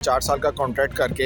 4 साल का कॉन्ट्रैक्ट करके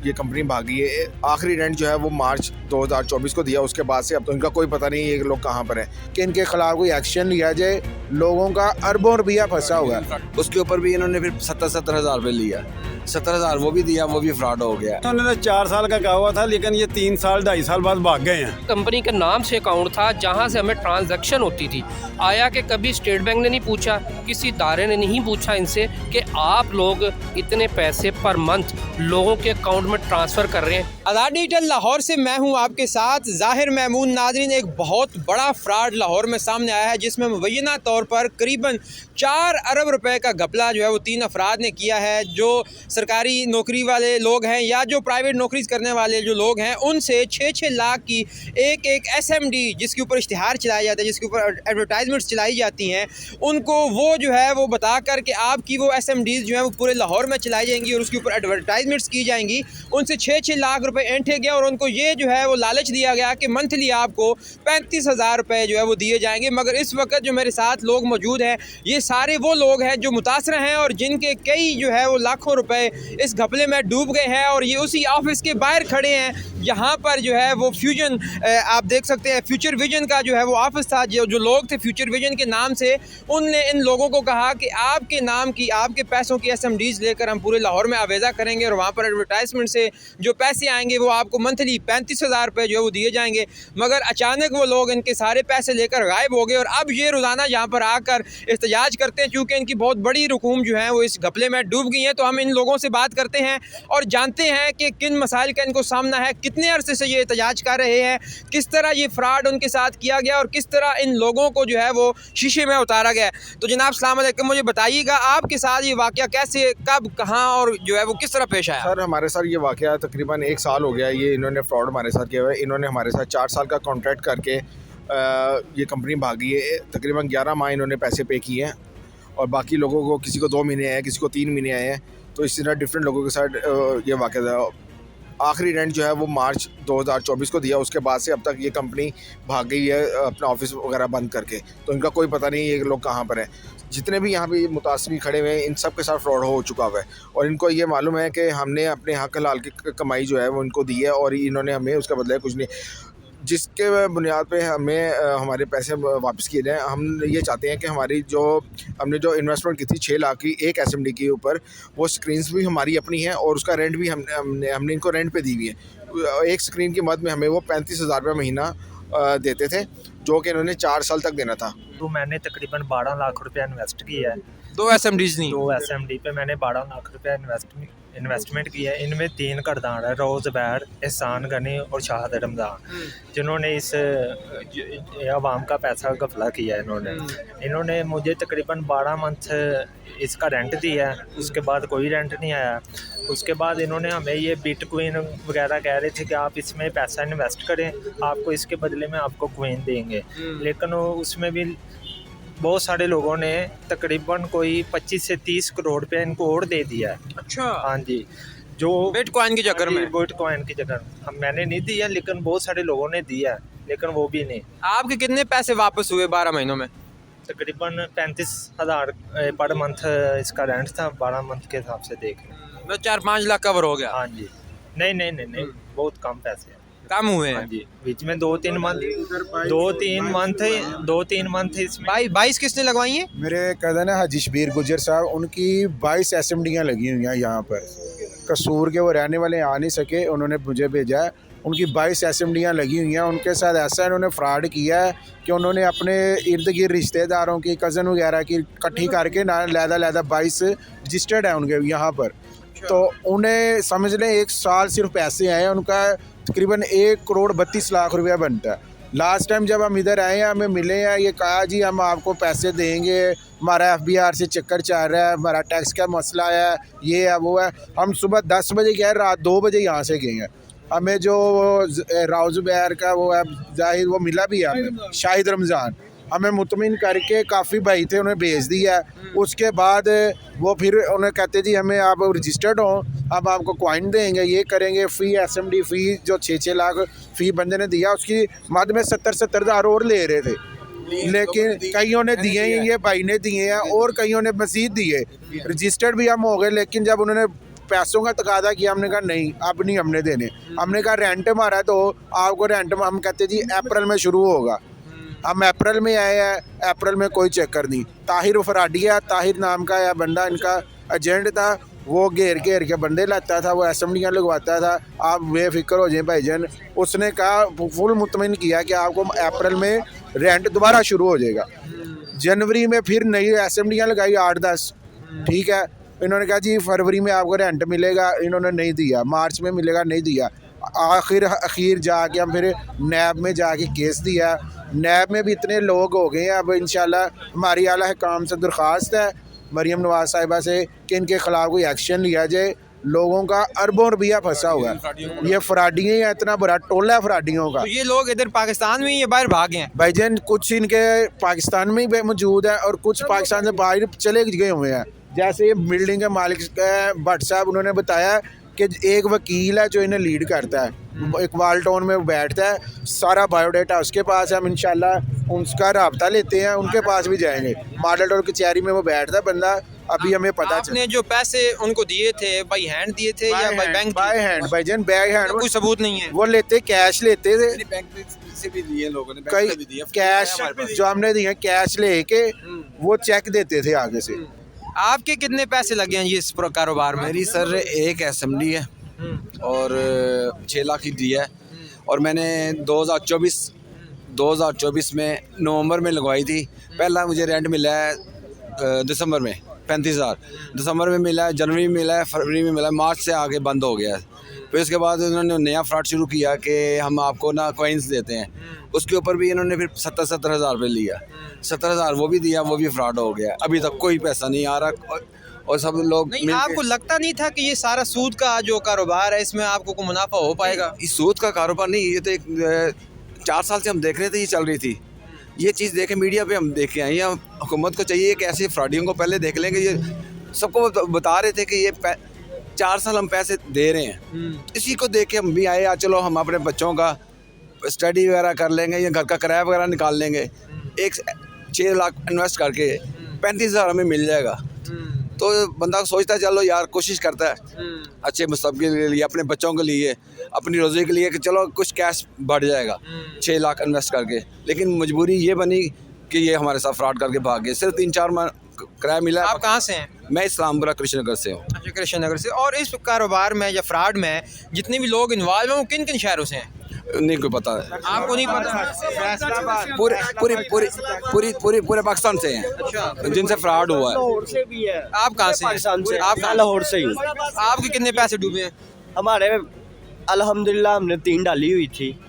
ये कंपनी भागी है। आखिरी रेंट जो है वो मार्च 2024 को दिया। उसके बाद से अब तो इनका कोई पता नहीं ये लोग कहाँ पर हैं कि इनके खिलाफ कोई एक्शन लिया जाए। लोगों का अरबों रुपया फंसा हुआ है। उसके ऊपर भी इन्होंने फिर 70 हज़ार रुपये लिया। 70,000 वो भी दिया, वो भी फ्रॉड हो गया। उन्होंने 4 साल का कहा हुआ था, लेकिन ये 3 साल 2.5 साल बाद भाग गए हैं। कंपनी के नाम से अकाउंट था जहां से हमें ट्रांजैक्शन होती थी। आया कि कभी स्टेट बैंक ने नहीं पूछा, किसी इदारे ने नहीं पूछा इनसे कि आप लोग इतने पैसे पर मंथ लोगों के अकाउंट में ट्रांसफ़र कर रहे हैं। आज़ाद डिजिटल लाहौर से मैं हूं आपके साथ ज़ाहिर महमूद। नाज़रीन, एक बहुत बड़ा फ्रॉड लाहौर में सामने आया है जिसमें मुबैना तौर पर करीबन 4 अरब रुपए का घपला जो है वो 3 अफराद ने किया है। जो सरकारी नौकरी वाले लोग हैं या जो प्राइवेट नौकरी करने वाले जो लोग हैं, उनसे 6-6 लाख की एक SMD जिसके ऊपर इश्तिहार चलाया जाता है, जिसके ऊपर एडवर्टाइजमेंट्स चलाई जाती हैं, उनको वो जो है वो बता कर के आपकी वो SMDs जो है वो पूरे लाहौर में चलाई जाएंगी और उसके ऊपर एडवर्टाइजमेंट्स की जाएंगी। उनसे 6-6 लाख रुपए ऐंठे गया और उनको ये जो है वो लालच दिया गया कि मंथली आपको 35,000 रुपये जो है वो दिए जाएंगे। मगर इस वक्त जो मेरे साथ लोग मौजूद हैं, ये सारे वो लोग हैं जो मुतासर हैं और जिनके कई जो है वो लाखों रुपए इस घपले में डूब गए हैं। और ये उसी ऑफिस के बाहर खड़े हैं यहाँ पर जो है वो फ्यूजन, आप देख सकते हैं फ्यूचर विजन का जो है वो ऑफिस था। जो लोग थे फ्यूचर विजन के नाम से, उनने इन लोगों को कहा कि आपके नाम की, आपके पैसों की SMDs लेकर हम पूरे लाहौर में आवेज़ा करेंगे और वहाँ पर एडवर्टाइजमेंट से जो पैसे आएंगे वो आपको मंथली 35,000 रुपये जो है वो दिए जाएंगे। मगर अचानक वो लोग इनके सारे पैसे लेकर गायब हो गए और अब ये रोज़ाना यहाँ पर आकर एहतजाज करते हैं। चूँकि इनकी बहुत बड़ी रकूम जो है वो इस घपले में डूब गई हैं, तो हम इन लोगों से बात करते हैं और जानते हैं कि किन मसाइल का इनको सामना है, कितने अरसे से ये एहतजाज कर रहे हैं, किस तरह ये फ्रॉड उनके साथ किया गया और किस तरह इन लोगों को जो है वो शीशे में उतारा गया। तो जनाब अस्सलाम वालेकुम, मुझे बताइएगा आपके साथ ये वाक़या कैसे, कब, कहाँ और जो है वो किस तरह पेश आया? सर, हमारे साथ ये वाक़या तकरीबन 1 साल हो गया। ये इन्होंने फ्रॉड हमारे साथ किया हुआ है। इन्होंने हमारे साथ 4 साल का कॉन्ट्रैक्ट करके ये कंपनी भागी है। तकरीबन 11 माह इन्होंने पैसे पे किए हैं और बाकी लोगों को, किसी को 2 महीने आए, किसी को 3 महीने आए हैं। तो इस तरह डिफरेंट लोगों के साथ ये वाक़या था। आखिरी रेंट जो है वो मार्च 2024 को दिया। उसके बाद से अब तक ये कंपनी भाग गई है अपना ऑफिस वगैरह बंद करके। तो इनका कोई पता नहीं ये लोग कहाँ पर हैं। जितने भी यहाँ पे मुतासरी खड़े हुए हैं, इन सब के साथ फ्रॉड हो चुका हुआ है और इनको ये मालूम है कि हमने अपने हक हलाल की कमाई जो है वो इनको दी है और इन्होंने हमें उसका बदला कुछ नहीं, जिसके बुनियाद पे हमें हमारे पैसे वापस किए जाएँ। हम ये चाहते हैं कि हमारी हमने जो इन्वेस्टमेंट की थी 6 लाख की एक SMD के ऊपर, वो स्क्रीन्स भी हमारी अपनी हैं और उसका रेंट भी हमने इनको रेंट पे दी हुई है। एक स्क्रीन की मद में हमें वो 35,000 रुपये महीना देते थे, जो कि इन्होंने 4 साल तक देना था। तो मैंने तकरीबन 12 लाख रुपया इन्वेस्ट किया है। 2 SMDs नहीं, 2 SMD पे मैंने 12 लाख रुपया इन्वेस्टमेंट किया है। इनमें 3 करदार है, रोज़ बैर, एहसान गनी और शाहद रमज़ान, जिन्होंने इस आवाम का पैसा गफला किया है। इन्होंने मुझे तकरीबन 12 मंथ इसका रेंट दिया है। उसके बाद कोई रेंट नहीं आया। उसके बाद इन्होंने हमें ये बिटकॉइन वगैरह कह रहे थे कि आप इसमें पैसा इन्वेस्ट करें, आपको इसके बदले में आपको कॉइन देंगे। लेकिन उसमें भी बहुत सारे लोगों ने तकरीबन कोई 25 से 30 करोड़ रुपया इनको और दे दिया है। अच्छा, हाँ जी, जो बिटकॉइन के चक्कर में। बिटकॉइन की जगह मैंने नहीं दिया, लेकिन बहुत सारे लोगों ने दिया है, लेकिन वो भी नहीं। आपके कितने पैसे वापस हुए 12 महीनों में? तकरीबन 35,000 पर मंथ इसका रेंट था। 12 मंथ के हिसाब से देख लें, मतलब 4-5 लाख कवर हो गया। हाँ जी। नहीं, बहुत कम पैसे हैं। कम हुए हाँ हैं जी, बीच में 2-3 मंथ इसमें। 22 किसने लगवाई है? मेरे कज़न है हाजी शबीर गुजर साहब, उनकी 22 SMDयाँ लगी हुई हैं यहाँ पर। कसूर के वो रहने वाले आ नहीं सके, उन्होंने मुझे भेजा है। उनकी 22 SMDयाँ लगी हुई हैं। उनके साथ ऐसा इन्होंने फ्रॉड किया है कि उन्होंने अपने इर्द गिर्द रिश्तेदारों की, कज़न वगैरह की इकट्ठी करके ना लैदा 22 रजिस्टर्ड है उनके यहाँ पर। तो उन्हें समझ लें 1 साल सिर्फ पैसे आए हैं, उनका तकरीबन 1 करोड़ 32 लाख रुपया बनता है। लास्ट टाइम जब हम इधर आए हैं, हमें मिले हैं, ये कहा जी हम आपको पैसे देंगे, हमारा FBR से चक्कर चल रहा है, हमारा टैक्स का मसला है, ये है वो है। हम सुबह 10 बजे गए, रात 2 बजे यहाँ से गए हैं। हमें जो राउज़ बैर का वो है जाहिर, वो मिला भी है हमें, शाहिद रमज़ान। हमें मुतमिन करके काफ़ी भाई थे, उन्हें भेज दिया। उसके बाद वो फिर उन्हें कहते जी हमें आप रजिस्टर्ड हो, अब आपको कॉइन देंगे, ये करेंगे। फ़ी SMD फ़ी जो 6-6 लाख फ़ी बंदे ने दिया, उसकी मद में 70,000 और ले रहे थे। लेकिन कईयों ने दिए हैं, ये भाई ने दिए हैं और कईयों ने मजीद दिए। रजिस्टर्ड भी हम हो गए, लेकिन जब उन्होंने पैसों का तकादा किया हमने कहा नहीं अब नहीं हमने देने। हमने कहा रेंट मारा है तो आपको रेंट, हम कहते जी अप्रैल में शुरू होगा। हम अप्रैल में आए हैं, अप्रैल में कोई चक्कर नहीं। ताहिर फराडी है, ताहिर नाम का या बंदा इनका एजेंट था, वो घेर के बंदे लाता था, वो असेंबलियाँ लगवाता था। आप बेफिक्र हो जाए भाईजान। उसने कहा फुल मुतमिन किया कि आपको अप्रैल में रेंट दोबारा शुरू हो जाएगा। जनवरी में फिर नई असेंबलियाँ लगाई 8-10, ठीक है। इन्होंने कहा जी फरवरी में आपको रेंट मिलेगा, इन्होंने नहीं दिया। मार्च में मिलेगा, नहीं दिया। आखिर जाके हम फिर नैब में जाके केस दिया। नैब में भी इतने लोग हो गए हैं, अब इंशाल्लाह हमारी आला हुकाम से दरख्वास्त है मरीम नवाज साहिबा से कि इनके ख़िलाफ़ कोई एक्शन लिया जाए। लोगों का अरबों रुपया फंसा हुआ है, ये फ्राडियाँ हैं, इतना बड़ा टोला है फ्राडियों का। तो ये लोग इधर पाकिस्तान में ही या बाहर भागे हैं? भाईजान कुछ इनके पाकिस्तान में ही मौजूद है और कुछ पाकिस्तान से बाहर चले गए हुए हैं। जैसे ये बिल्डिंग के मालिक भट्ट साहब, उन्होंने बताया कि एक वकील है जो इन्हें लीड करता है, इकबाल टाउन में वो बैठता है, सारा बायोडाटा उसके पास है। हम इंशाल्लाह उसका रब्ता लेते हैं, उनके पास भी जाएंगे। मॉडल टाउन कचहरी में वो बैठता है बंदा, अभी हमें पता आपने जो पैसे उनको दिए थे बाई हैंड दिए थे या बाई बैंक? बाय हैंड भाईजान, बाय हैंड। कोई सबूत नहीं है? वो लेते कैश लेते थे, बैंक से भी दिए लोगों ने, कई कैश जो हमने दिए कैश लेके वो चेक देते थे आगे से। आपके कितने पैसे लगे हैं ये इस कारोबार में? मेरी सर एक असेंबली है और 6 लाख की दी है, और मैंने 2024 में नवंबर में लगवाई थी। पहला मुझे रेंट मिला है दिसंबर में 35,000, दिसंबर में मिला है, जनवरी में मिला है, फरवरी में मिला है, मार्च से आगे बंद हो गया है। फिर उसके बाद उन्होंने नया फ्रॉड शुरू किया कि हम आपको ना कॉइन्स देते हैं, उसके ऊपर भी इन्होंने फिर 70 हज़ार रुपये लिया। 70 हज़ार वो भी दिया, वो भी फ्रॉड हो गया। अभी तक कोई पैसा नहीं आ रहा और सब लोग नहीं, आपको लगता नहीं था कि ये सारा सूद का जो कारोबार है इसमें आपको कोई मुनाफा हो पाएगा? इस सूद का कारोबार नहीं, ये तो एक 4 साल से हम देख रहे थे ये चल रही थी। ये चीज़ देखे मीडिया पे हम देख के आए हैं। हुकूमत को चाहिए कि ऐसे फ्रॉडियों को पहले देख लेंगे। ये सबको बता रहे थे कि ये 4 साल हम पैसे दे रहे हैं, इसी को देख के हम भी आए। यार चलो हम अपने बच्चों का स्टडी वगैरह कर लेंगे या घर का किराया वगैरह निकाल लेंगे। 6 लाख इन्वेस्ट करके 35 हज़ार हमें मिल जाएगा। तो बंदा सोचता है चलो यार, कोशिश करता है अच्छे मुस्तकबिल के लिए, अपने बच्चों के लिए, अपनी रोज़ी के लिए कि चलो कुछ कैश बढ़ जाएगा 6 लाख इन्वेस्ट करके। लेकिन मजबूरी ये बनी कि ये हमारे साथ फ्रॉड करके भाग गए। सिर्फ 3-4 माह किराया मिला। आप कहाँ से हैं? मैं इस्लामपुरा कृष्णनगर से हूँ। अच्छा, कृष्णनगर से। और इस कारोबार में या फ्रॉड में जितने भी लोग इन्वॉल्व हैं वो किन किन शहरों से हैं? नहीं कोई पता है, आपको नहीं पता? पूरे पाकिस्तान से हैं जिनसे फ्रॉड हुआ है। आप कहाँ से? पाकिस्तान से। आप मैं लाहौर से ही हूँ। आपके कितने पैसे डूबे हैं? हमारे अल्हम्दुलिल्लाह हमने 3 डाली हुई थी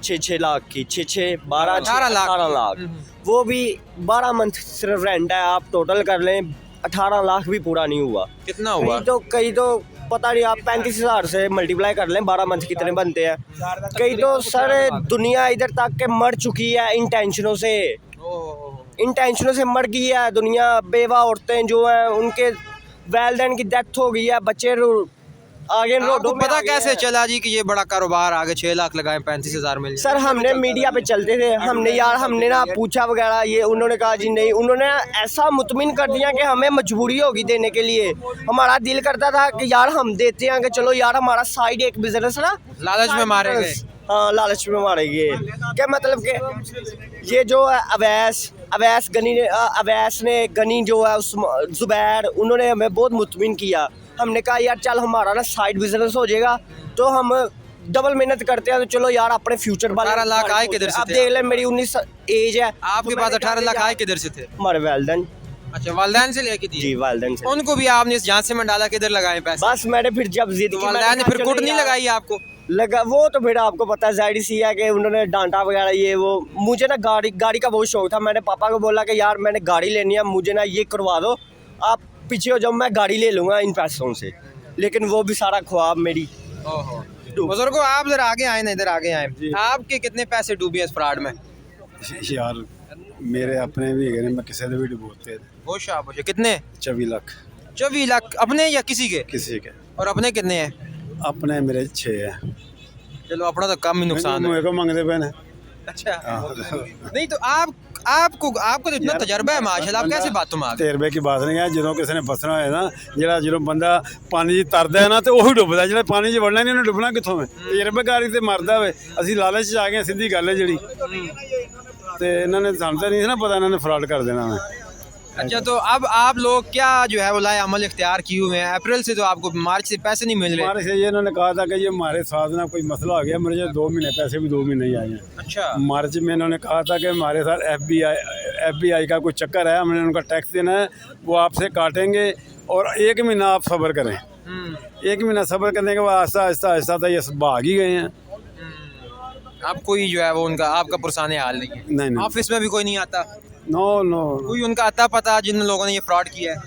6 लाख की, 18 लाख। वो भी 12 मंथ सिर्फ रेंट है। आप टोटल कर लें 18 लाख भी पूरा नहीं हुआ। कितना हुआ? कई तो पता नहीं, आप 35,000 से मल्टीप्लाई कर लें 12 मंथ कितने बनते हैं। कई तो सर दुनिया इधर तक के मर चुकी है इन टेंशनों से मर गई है दुनिया। बेवा औरतें जो हैं उनके वैलिदैन की डेथ हो गई है, बच्चे आगे आपको पता कैसे चला जी कि ये बड़ा कारोबार आगे 6 लाख लगाए 35,000 मिल? सर हमने मीडिया पे चलते थे, हमने ना पूछा वगैरह, ये उन्होंने कहा जी नहीं। उन्होंने ऐसा मुतमिन कर दिया कि हमें मजबूरी होगी देने के लिए। हमारा दिल करता था कि यार हम देते हैं कि चलो यार हमारा साइड एक बिजनेस ना, लालच में मारे गए। हाँ, लालच में मारे गए। क्या मतलब कि ये जो है अवैस ने गनी जो है उस जुबैर, उन्होंने हमें बहुत मुतमिन किया। हमने कहा यार चल हमारा ना साइड बिजनेस हो जाएगा, तो हम डबल मेहनत करते हैं, तो चलो यार अपने फ्यूचर वाले। 18 लाख आए किधर से? अब देख ले मेरी 19 एज है। आपके पास 18 लाख आए किधर से थे? हमारे वालिदैन। अच्छा, वालिदैन से लेके दिए? जी वालिदैन से। उनको भी आपने इस जान से में डाला, किधर लगाए पैसे? बस मैंने फिर जब जिद की, वालिदैन ने फिर कुट नहीं लगाई आपको? लगा वो तो फिर आपको पता है ज़ाहिर सी है कि उन्होंने डांटा वगैरह ये वो। मुझे ना गाड़ी का बहुत शौक था। मैंने पापा को बोला कि यार मैंने गाड़ी लेनी है, मुझे ना ये करवा दो, आप पीछे हो जाओ, मैं गाड़ी ले लूँगा इन पैसों से। लेकिन वो भी सारा ख्वाब मेरी। बुजुर्गों, आप इधर आगे आए ना, इधर आगे आए। आपके कितने पैसे डूबे इस फ्रॉड में? यार मेरे अपने भी गए, मैं किसी भी डूबते थे। कितने? 24 लाख। 24 लाख अपने या किसी के? किसी के। और अपने कितने हैं? अपने मेरे 6 है। चलो अपना तो कम ही नुकसान है। मेरे को मंगते पे ना। अच्छा नहीं, तो आप आपको तो इतना तजर्बा है माशाल्लाह, आप कैसे बातों में आ गए? ਤਜਰਬੇ ਦੀ ਬਾਤ ਨਹੀਂ ਹੈ। ਜਦੋਂ ਕਿਸੇ ਨੇ ਫਸਣਾ ਹੋਏ ਨਾ, ਜਦੋਂ ਬੰਦਾ ਪਾਣੀ 'ਚ ਤਰਦਾ ਹੈ ਨਾ ਤੇ ਉਹੀ ਡੁੱਬਦਾ, ਜਿਹੜਾ ਪਾਣੀ 'ਚ ਵੜਨਾ ਨਹੀਂ ਉਹਨੇ ਡੁੱਬਣਾ ਕਿੱਥੋਂ ਹੈ? ਤਜਰਬੇਕਾਰੀ ਤੇ ਮਰਦਾ ਵੇ। ਅਸੀਂ ਲਾਲਚ 'ਚ ਆ ਗਏ, ਸਿੱਧੀ ਗੱਲ ਹੈ ਜਿਹੜੀ। ਤੇ ਇਹਨਾਂ ਨੇ ਸਾਨੂੰ ਤਾਂ ਨਹੀਂ ਸੀ ਨਾ ਪਤਾ ਇਹਨਾਂ ਨੇ ਫਰਾਡ ਕਰ ਦੇਣਾ ਵੇ। अच्छा, तो अब आप लोग क्या जो है वो लाए अमल इख्तियार किए हुए हैं? अप्रैल से तो आपको मार्च से पैसे नहीं मिल रहे। हमारे से ये इन्होंने कहा था कि ये हमारे साथ ना कोई मसला हो गया, मुझे 2 महीने पैसे भी 2 महीने ही आए हैं। अच्छा, मार्च में इन्होंने कहा था कि हमारे साथ FBI का कोई चक्कर है, हमने उनका टैक्स देना है, वो आपसे काटेंगे और 1 महीना आप सब्र करें। 1 महीना सब्र करने के बाद आहिस्ता आहिस्ता आहिस्ता तो ये भाग ही गए हैं। अब कोई जो है वो उनका आपका पुरसाने हाल नहीं है? नहीं। ऑफिस में भी कोई नहीं आता? नो कोई उनका अता पता जिन लोगों ने ये फ्रॉड किया है?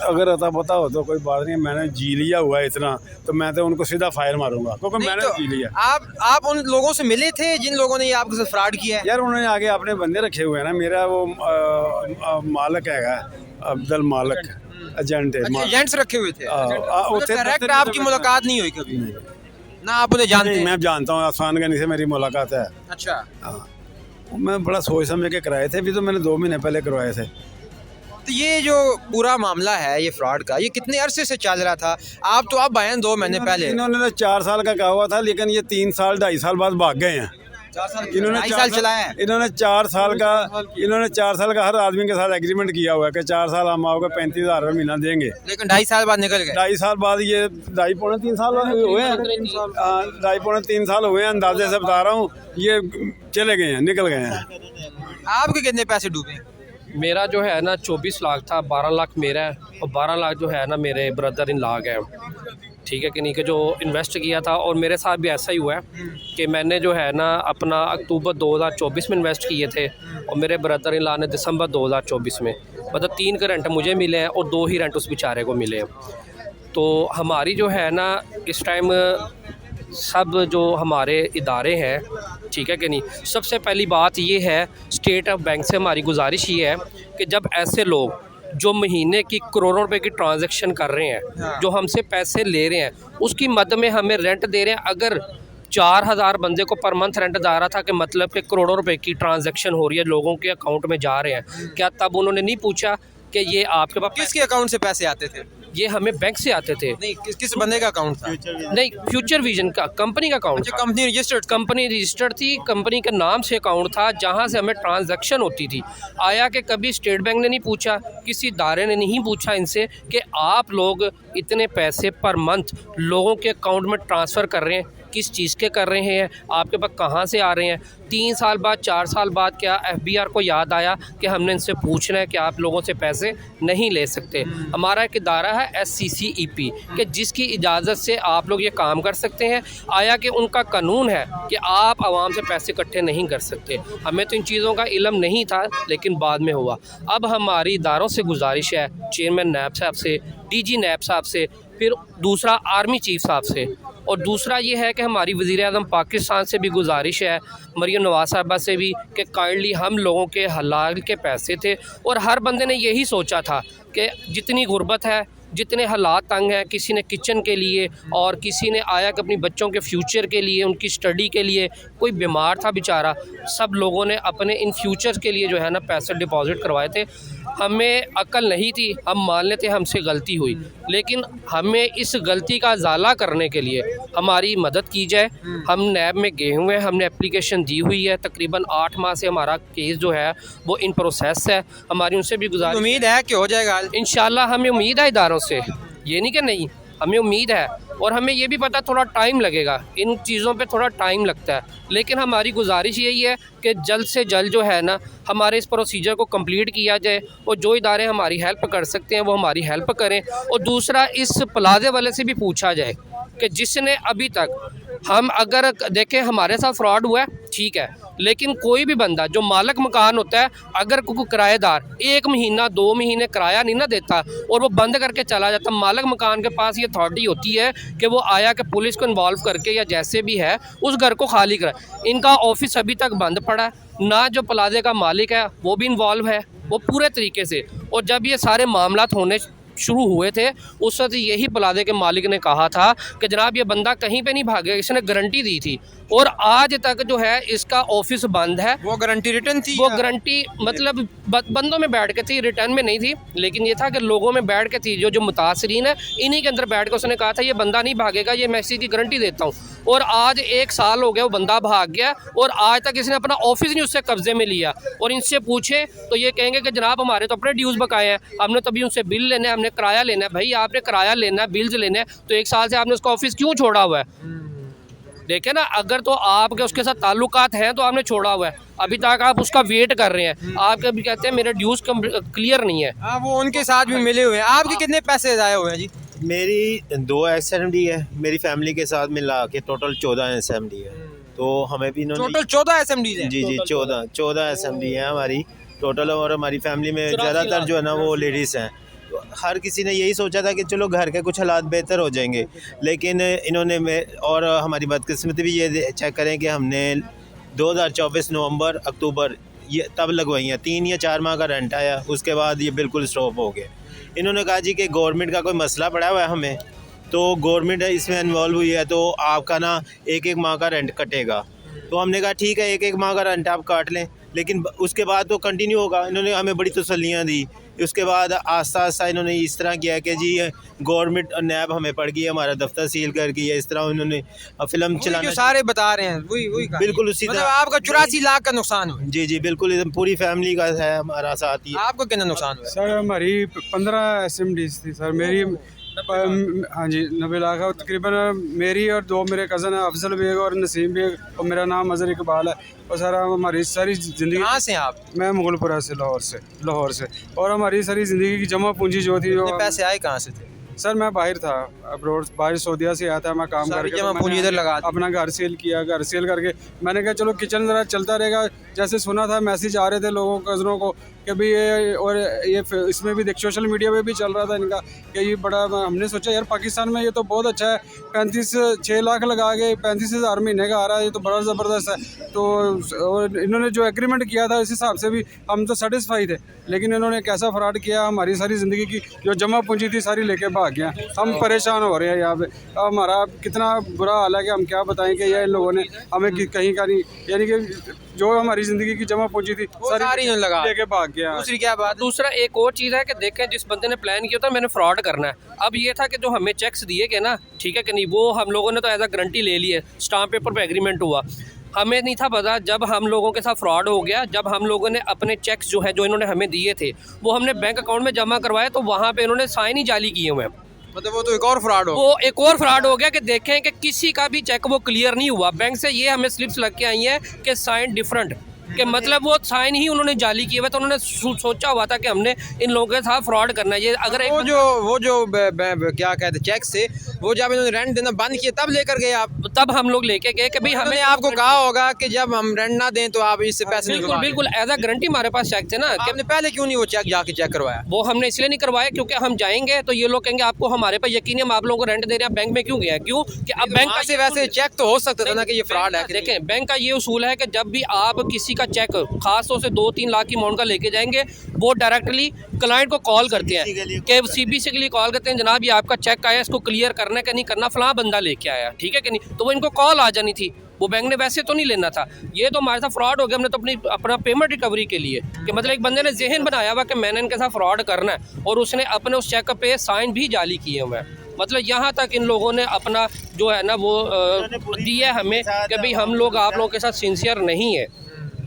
अगर अता पता हो तो कोई बात नहीं, मैंने जी लिया हुआ है इतना, तो मैं तो उनको सीधा फायर मारूंगा क्योंकि मैंने तो जी लिया। आप उन लोगों से मिले थे जिन लोगों ने ये आपके साथ फ्रॉड किया है? यार उन्होंने आगे अपने बंदे रखे हुए हैं ना। मेरा वो मालक है अब्दुल मालक, एजेंट है। अच्छा, एजेंट्स रखे हुए थे? उससे डायरेक्ट आपकी मुलाकात नहीं हुई कभी? ना आप उन्हें जानते हैं? मैं जानता हूँ, आसान गनी से मेरी मुलाकात है। अच्छा, मैं बड़ा सोच समझ के कराए थे, भी तो मैंने 2 महीने पहले करवाए थे। तो ये जो पूरा मामला है ये फ्रॉड का, ये कितने अरसे से चल रहा था? आप तो आप आए 2 महीने पहले। इन्होंने तो 4 साल का कहा हुआ था, लेकिन ये 3 साल 2.5 साल बाद भाग गए हैं। 4 साल, इन्होंने 2.5 साल चलाया है। इन्होंने 4 साल का हर आदमी के साथ एग्रीमेंट किया हुआ है कि 4 साल हम आपको 35,000 रुपये महीना देंगे, लेकिन 2.5 साल बाद निकल गए। 2.5 साल बाद ये 2.5 पौने 3 साल हुए हैं। 2.5 पौने 3 साल हुए हैं, अंदाजे से बता रहा हूँ। ये चले गए हैं, निकल गए हैं। आपके कितने पैसे डूबे? मेरा जो है ना 24 लाख था, 12 लाख मेरा है और 12 लाख जो है ना मेरे ब्रदर इन लॉ है। ठीक है कि नहीं, कि जो इन्वेस्ट किया था। और मेरे साथ भी ऐसा ही हुआ है कि मैंने जो है ना अपना अक्टूबर 2024 में इन्वेस्ट किए थे और मेरे ब्रदर इन लॉ ने दिसंबर 2024 में, मतलब 3 के रेंट मुझे मिले हैं और 2 ही रेंट उस बेचारे को मिले हैं। तो हमारी जो है ना इस टाइम सब जो हमारे इदारे हैं, ठीक है कि नहीं, सबसे पहली बात ये है, स्टेट ऑफ बैंक से हमारी गुजारिश ये है कि जब ऐसे लोग जो महीने की करोड़ों रुपए की ट्रांजैक्शन कर रहे हैं, जो हमसे पैसे ले रहे हैं, उसकी मद में हमें रेंट दे रहे हैं। अगर 4,000 बंदे को पर मंथ रेंट जा रहा था कि मतलब कि करोड़ों रुपए की ट्रांजैक्शन हो रही है, लोगों के अकाउंट में जा रहे हैं, क्या तब उन्होंने नहीं पूछा कि ये आपके पास किसके अकाउंट से पैसे आते थे? ये हमें बैंक से आते थे। नहीं, किस बंदे का अकाउंट था? नहीं, फ्यूचर विजन का कंपनी का अकाउंट अच्छा, था। कंपनी रजिस्टर्ड थी, कंपनी के नाम से अकाउंट था जहां से हमें ट्रांजैक्शन होती थी। आया कि कभी स्टेट बैंक ने नहीं पूछा, किसी इदारे ने नहीं पूछा इनसे कि आप लोग इतने पैसे पर मंथ लोगों के अकाउंट में ट्रांसफ़र कर रहे हैं, किस चीज़ के कर रहे हैं, आपके पास कहाँ से आ रहे हैं। 3 साल बाद 4 साल बाद क्या FBR को याद आया कि हमने इनसे पूछना है कि आप लोगों से पैसे नहीं ले सकते। हमारा एक इदारा है SCCEP कि जिसकी इजाज़त से आप लोग ये काम कर सकते हैं। आया कि उनका कानून है कि आप आवाम से पैसे इकट्ठे नहीं कर सकते। हमें तो इन चीज़ों का इल्म नहीं था, लेकिन बाद में हुआ। अब हमारी इदारों से गुजारिश है, चेयरमैन नैब साहब से, DG नैब साहब से, फिर दूसरा आर्मी चीफ साहब से, और दूसरा ये है कि हमारी वज़ीर-ए-आज़म पाकिस्तान से भी गुजारिश है, मरियम नवाज़ साहबा से भी, कि काइंडली हम लोगों के हलाल के पैसे थे और हर बंदे ने यही सोचा था कि जितनी गुर्बत है, जितने हालात तंग हैं, किसी ने किचन के लिए और किसी ने आया कि अपनी बच्चों के फ्यूचर के लिए, उनकी स्टडी के लिए, कोई बीमार था बेचारा, सब लोगों ने अपने इन फ्यूचर के लिए जो है ना पैसे डिपॉजिट करवाए थे। हमें अकल नहीं थी, हम मान लेते हमसे गलती हुई, लेकिन हमें इस गलती का इजाला करने के लिए हमारी मदद की जाए। हम नैब में गए हुए हैं, हमने एप्लीकेशन दी हुई है, तकरीबन 8 माह से हमारा केस जो है वो इन प्रोसेस है। हमारी उनसे भी गुजारिश, उम्मीद है कि हो जाएगा इंशाल्लाह। हमें उम्मीद है इदारों से, ये नहीं कि नहीं, हमें उम्मीद है। और हमें ये भी पता थोड़ा टाइम लगेगा, इन चीज़ों पे थोड़ा टाइम लगता है, लेकिन हमारी गुजारिश यही है कि जल्द से जल्द जो है ना हमारे इस प्रोसीजर को कंप्लीट किया जाए और जो इदारे हमारी हेल्प कर सकते हैं वो हमारी हेल्प करें। और दूसरा, इस प्लाजे वाले से भी पूछा जाए कि जिसने अभी तक, हम अगर देखें हमारे साथ फ्रॉड हुआ है, ठीक है, लेकिन कोई भी बंदा जो मालिक मकान होता है, अगर कोई किराएदार 1 महीना 2 महीने किराया नहीं ना देता और वो बंद करके चला जाता, मालिक मकान के पास ये अथॉरिटी होती है कि वो आया कि पुलिस को इन्वॉल्व करके या जैसे भी है उस घर को खाली कराए। इनका ऑफिस अभी तक बंद पड़ा है, ना जो प्लाजे का मालिक है वो भी इन्वॉल्व है वो पूरे तरीके से। और जब ये सारे मामलात होने शुरू हुए थे उस वक्त यही प्लाजे के मालिक ने कहा था कि जनाब ये बंदा कहीं पे नहीं भागेगा, इसने गारंटी दी थी और आज तक जो है इसका ऑफिस बंद है। वो गारंटी रिटर्न थी? वो गारंटी मतलब बंदों में बैठ के थी, रिटर्न में नहीं थी, लेकिन ये था कि लोगों में बैठ के थी, जो मुतासरीन है इन्हीं के अंदर बैठ के उसने कहा था ये बंदा नहीं भागेगा, ये मैं इसी की गारंटी देता हूँ। और आज 1 साल हो गया वो बंदा भाग गया और आज तक इसने अपना ऑफिस नहीं उससे कब्जे में लिया। और इनसे पूछे तो ये कहेंगे कि जनाब हमारे तो अपने ड्यूज़ बकाए हैं, हमने तभी उनसे बिल लेना है, हमने किराया लेना है। भाई आपने किराया लेना है, बिल्स लेने हैं, तो 1 साल से आपने उसका ऑफिस क्यों छोड़ा हुआ है? देखे ना, अगर तो आपके उसके साथ ताल्लुकात हैं तो आपने छोड़ा हुआ है, अभी तक आप उसका वेट कर रहे हैं, आप कभी कहते हैं मेरे ड्यूज़ क्लियर नहीं है। हाँ, वो उनके साथ भी मिले हुए हैं। आपके कितने पैसे ज़ाया हुए हैं जी? मेरी 2 SMD है, मेरी फैमिली के साथ मिला के टोटल 14 SMD है। तो हमें भी इन्होंने टोटल 14 SMD हैं? जी 14 SMD है हमारी टोटल। और हमारी फैमिली में ज़्यादातर जो है ना वो लेडीज़ हैं। तो हर किसी ने यही सोचा था कि चलो घर के कुछ हालात बेहतर हो जाएंगे, लेकिन इन्होंने और हमारी बदकिस्मती भी ये चेक करें कि हमने 2024 नवंबर अक्टूबर ये तब लगवाई हैं, 3 या 4 माह का रेंट आया, उसके बाद ये बिल्कुल स्टॉप हो गए। इन्होंने कहा जी कि गवर्नमेंट का कोई मसला पड़ा हुआ है हमें, तो गवर्नमेंट इसमें इन्वॉल्व हुई है तो आपका ना 1-1 माह का रेंट कटेगा। तो हमने कहा ठीक है 1-1 माह का रेंट आप काट लें, लेकिन उसके बाद तो कंटिन्यू होगा। इन्होंने हमें बड़ी तसल्लियाँ दी। उसके बाद आस्ता आस्ता इन्होंने इस तरह किया कि जी गवर्नमेंट नैब हमें पड़ गई, हमारा दफ्तर सील कर गई है, इस तरह उन्होंने फिल्म चलाना सारे बता रहे हैं वही बिल्कुल उसी मतलब तरह। आपका 84 लाख का नुकसान हुआ? जी बिल्कुल, पूरी फैमिली का है हमारा साथ ही। आपको कितना नुकसान हुआ? सर हमारी 15 SMDs थी सर। मेरी हाँ जी 90 लाख है तकरीबन। मेरी और 2 मेरे कज़न है, अफजल बेग और नसीम बेग, और मेरा नाम अजहर इकबाल है। और सर हमारी सारी ज़िंदगी। कहाँ से आप? मैं मुगलपुरा से, लाहौर से। और हमारी सारी ज़िंदगी की जमा पूंजी जो थी, वो पैसे आए कहाँ से थे? सर मैं बाहर था, अब्रोड, बाहर सऊदीया से आया था मैं काम करके। जमा पूंजी इधर लगा दी। अपना घर सेल किया, घर सेल करके मैंने कहा चलो किचन ज़रा चलता रहेगा। जैसे सुना था मैसेज आ रहे थे लोगों कज़नों को कि भाई ये, और ये इसमें भी देख सोशल मीडिया पे भी चल रहा था इनका कि ये बड़ा। हमने सोचा यार पाकिस्तान में ये तो बहुत अच्छा है, 6 लाख लगा के 35,000 महीने का आ रहा है, ये तो बड़ा ज़बरदस्त है। तो और इन्होंने जो एग्रीमेंट किया था उस हिसाब से भी हम तो सेटिस्फाई थे, लेकिन इन्होंने कैसा फ्रॉड किया, हमारी सारी ज़िंदगी की जो जमा पूंजी थी सारी लेके भाग गया। हम परेशान हो रहे हैं यहाँ पे। हमारा कितना बुरा हाल है कि हम क्या बताएं कि ये इन लोगों ने हमें कहीं का नहीं, यानी कि जो हमारी ज़िंदगी की जमा पूंजी थी सारी लगा लेके भाग गया। दूसरी क्या बात? दूसरा एक और चीज़ है कि देखें जिस बंदे ने प्लान किया था मैंने फ्रॉड करना है, अब ये था कि जो हमें चेक्स दिए गए ना, ठीक है कि नहीं, वो हम लोगों ने तो एज अ गारंटी ले ली है, स्टाम्प पेपर पे एग्रीमेंट हुआ। हमें नहीं था पता, जब हम लोगों के साथ फ्रॉड हो गया, जब हम लोगों ने अपने चेक्स जो है जो इन्होंने हमें दिए थे वो हमने बैंक अकाउंट में जमा करवाए, तो वहाँ पे इन्होंने साइन ही जाली किए हुए हैं। मतलब वो तो एक और फ्रॉड हो, वो एक और फ्रॉड हो गया कि देखें कि किसी का भी चेक वो क्लियर नहीं हुआ। बैंक से ये हमें स्लिप्स लग के आई हैं कि साइन डिफरेंट, कि मतलब वो साइन ही उन्होंने जाली किए हुए, तो उन्होंने सोचा हुआ था कि हमने इन लोगों के साथ फ्रॉड करना है। ये अगर वो जो क्या कहते हैं चेक से वो जब इन्होंने रेंट देना बंद किया तब लेकर गए आप? तब हम लोग लेके गए कि भाई हमने आपको कहा होगा कि जब हम रेंट ना दें तो आप इससे पैसे बिल्कुल बिल्कुल एज अ गारंटी हमारे पास चेक थे ना। कि आपने पहले क्यों नहीं वो चेक जाके चेक करवाया? वो हमने इसलिए नहीं करवाया क्योंकि हम जाएंगे तो ये लोग कहेंगे आपको हमारे पर यकीन है, हम आप लोगों को रेंट दे रहे हैं, बैंक में क्यों गया? क्यों कि अब बैंक से वैसे चेक तो हो सकता था ना कि ये फ्रॉड है। देखें बैंक का ये उसूल है कि जब भी आप किसी का चेक खास तौर से 2-3 लाख की अमाउंट का लेके जाएंगे, वो डायरेक्टली क्लाइंट को कॉल करते हैं कि CBC के लिए कॉल करते हैं, जनाब ये आपका चेक आया, इसको क्लियर करना है कि नहीं करना, फलां बंदा लेके आया, ठीक है कि नहीं। तो वो इनको कॉल आ जानी थी, वो बैंक ने वैसे तो नहीं लेना था। ये तो हमारे साथ फ्रॉड हो गया। हमने तो अपना पेमेंट रिकवरी के लिए कि मतलब एक बंदे ने जहन बनाया हुआ कि मैंने इनके साथ फ्रॉड करना है, और उसने अपने उस चेक पे साइन भी जाली किए हुए हैं। मतलब यहाँ तक इन लोगों ने अपना जो है ना वो दिया हमें कि भाई हम लोग आप लोगों के साथ सिंसियर नहीं है,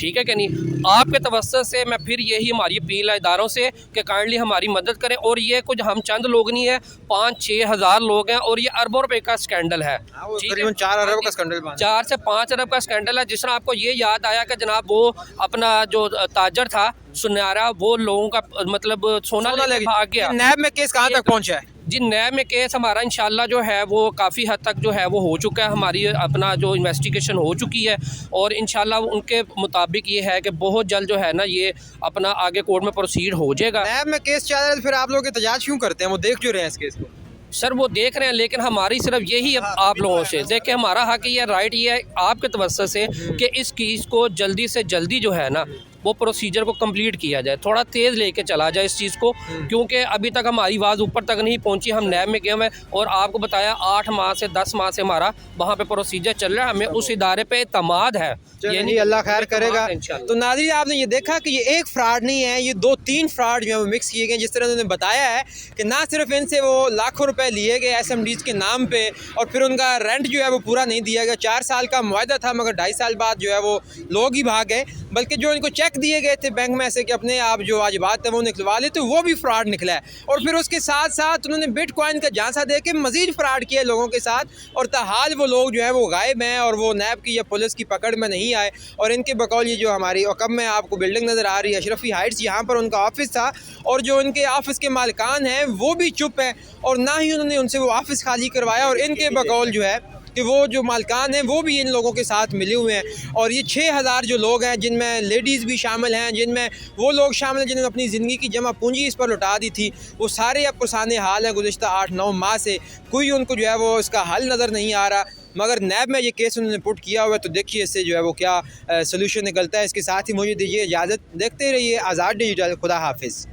ठीक है कि नहीं। आपके तवस्सुत से मैं फिर यही हमारी अपील है इदारों से कि काइंडली हमारी मदद करें। और ये कुछ हम चंद लोग नहीं है, 5-6 हज़ार लोग हैं, और ये अरबों रुपए का स्कैंडल है। तकरीबन 4 अरब का स्कैंडल, 4 से 5 अरब का स्कैंडल है। जिस तरह आपको ये याद आया कि जनाब वो अपना जो ताजर था सुनहरा, वो लोगों का मतलब सोना लेके भाग गया। नैब में केस कहाँ तक पहुँचा है? जी नैब में केस हमारा इंशाल्लाह जो है वो काफ़ी हद तक जो है वो हो चुका है, हमारी अपना जो इन्वेस्टिगेशन हो चुकी है, और इंशाल्लाह उनके मुताबिक ये है कि बहुत जल्द जो है ना ये अपना आगे कोर्ट में प्रोसीड हो जाएगा। नैब में केस चल रहा है, फिर आप लोग एहतजाज क्यों करते हैं? वो देख क्यों रहे हैं इस केस को? सर वो देख रहे हैं, लेकिन हमारी सिर्फ यही आप लोगों से देखें, हमारा हक ये राइट ये है आपके तवज्जो से कि इस केस को जल्दी से जल्दी जो है ना वो प्रोसीजर को कंप्लीट किया जाए, थोड़ा तेज़ लेके चला जाए इस चीज़ को, क्योंकि अभी तक हमारी आवाज़ ऊपर तक नहीं पहुंची। हम नैब में गए हुए और आपको बताया 8 माह से 10 माह से हमारा वहाँ पे प्रोसीजर चल रहा है, हमें उस इदारे पे एतमाद है। ये नहीं, अल्लाह खैर करेगा। इंशाल्लाह। तो नाज़रीन आपने ये देखा कि ये एक फ्रॉड नहीं है, ये 2-3 फ्रॉड जो है वो मिक्स किए गए। जिस तरह उन्होंने बताया है कि ना सिर्फ इनसे वो लाखों रुपए लिए गए SMDs के नाम पे और फिर उनका रेंट जो है वो पूरा नहीं दिया गया। 4 साल का मुआहदा था मगर 2.5 साल बाद जो है वो लोग ही भाग गए, बल्कि जो इनको चेक दिए गए थे बैंक में ऐसे कि अपने आप जो वाजिबात थे वो निकलवा लेते, वो भी फ्रॉड निकला है। और फिर उसके साथ साथ उन्होंने बिटकॉइन का झांसा दे के मज़ीद फ्रॉड किया लोगों के साथ, और ताहाल वो लोग जो है वो गायब हैं और वो नैब की या पुलिस की पकड़ में नहीं आए। और इनके बकौल ये जो हमारी औकब में आपको बिल्डिंग नज़र आ रही है अशरफी हाइट्स, यहाँ पर उनका ऑफिस था और जो उनके ऑफिस के मालिकान हैं वो भी चुप हैं और ना ही उन्होंने उनसे वो ऑफिस खाली करवाया। और इनके बकौल जो है कि वो जो मालिकान हैं वो भी इन लोगों के साथ मिले हुए हैं। और ये 6000 जो लोग हैं जिनमें लेडीज़ भी शामिल हैं, जिनमें वो लोग शामिल हैं जिन्होंने अपनी ज़िंदगी की जमा पूंजी इस पर लुटा दी थी, वो सारे अब पुरसाने हाल हैं। गुज़िश्ता 8-9 माह से कोई उनको जो है वो इसका हल नज़र नहीं आ रहा, मगर नैब में ये केस उन्होंने पुट किया हुआ है। तो देखिए इससे जो है वो क्या सोल्यूशन निकलता है। इसके साथ ही मुझे दीजिए इजाज़त, देखते रहिए आज़ाद डिजिटल। खुदा हाफिज़।